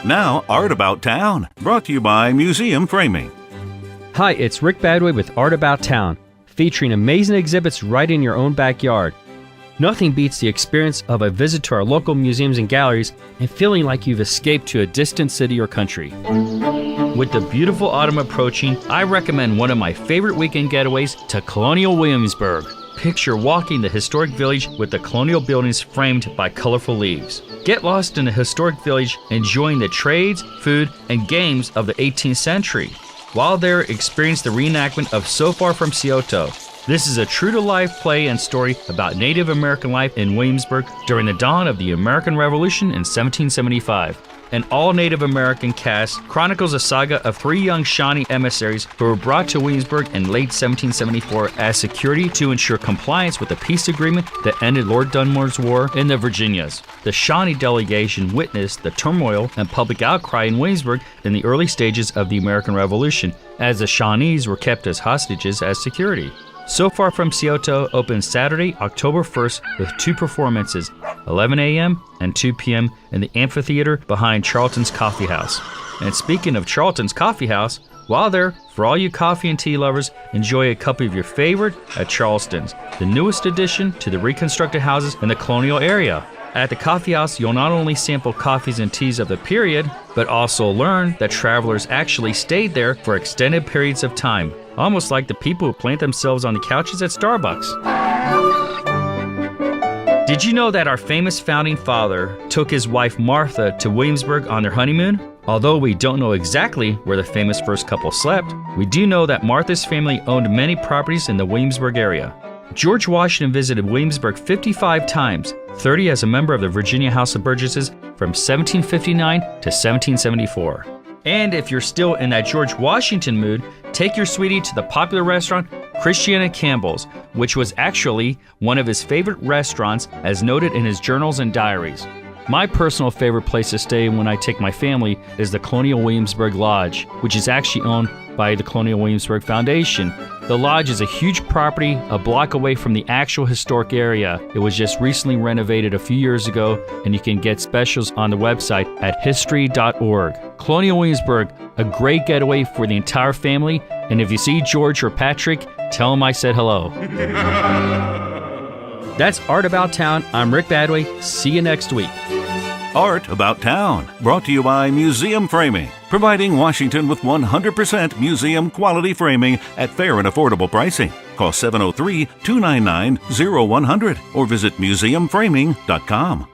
Now, Art About Town, brought to you by Museum Framing. Hi, it's Rick Badway with Art About Town, featuring amazing exhibits right in your own backyard. Nothing beats the experience of a visit to our local museums and galleries and feeling like you've escaped to a distant city or country. With the beautiful autumn approaching, I recommend one of my favorite weekend getaways to Colonial Williamsburg. Picture walking the historic village with the colonial buildings framed by colorful leaves. Get lost in the historic village, enjoying the trades, food, and games of the 18th century. While there, experience the reenactment of So Far from Scioto. This is a true-to-life play and story about Native American life in Williamsburg during the dawn of the American Revolution in 1775. An all-Native American cast chronicles a saga of 3 young Shawnee emissaries who were brought to Williamsburg in late 1774 as security to ensure compliance with the peace agreement that ended Lord Dunmore's war in the Virginias. The Shawnee delegation witnessed the turmoil and public outcry in Williamsburg in the early stages of the American Revolution, as the Shawnees were kept as hostages as security. So Far from Scioto opens Saturday, October 1st with 2 performances, 11 a.m. and 2 p.m. in the amphitheater behind Charlton's Coffee House. And speaking of Charlton's Coffee House, while there, for all you coffee and tea lovers, enjoy a cup of your favorite at Charleston's, the newest addition to the reconstructed houses in the colonial area. At the coffee house, you'll not only sample coffees and teas of the period, but also learn that travelers actually stayed there for extended periods of time, almost like the people who plant themselves on the couches at Starbucks. Did you know that our famous founding father took his wife Martha to Williamsburg on their honeymoon? Although we don't know exactly where the famous first couple slept, we do know that Martha's family owned many properties in the Williamsburg area. George Washington visited Williamsburg 55 times, 30 as a member of the Virginia House of Burgesses from 1759 to 1774. And if you're still in that George Washington mood, take your sweetie to the popular restaurant Christiana Campbell's, which was actually one of his favorite restaurants as noted in his journals and diaries. My personal favorite place to stay when I take my family is the Colonial Williamsburg Lodge, which is actually owned by the Colonial Williamsburg Foundation. The lodge is a huge property a block away from the actual historic area. It was just recently renovated a few years ago, and you can get specials on the website at history.org. Colonial Williamsburg, a great getaway for the entire family, and if you see George or Patrick, tell them I said hello. That's Art About Town. I'm Rick Badway. See you next week. Art About Town, brought to you by Museum Framing, providing Washington with 100% museum quality framing at fair and affordable pricing. Call 703-299-0100 or visit museumframing.com.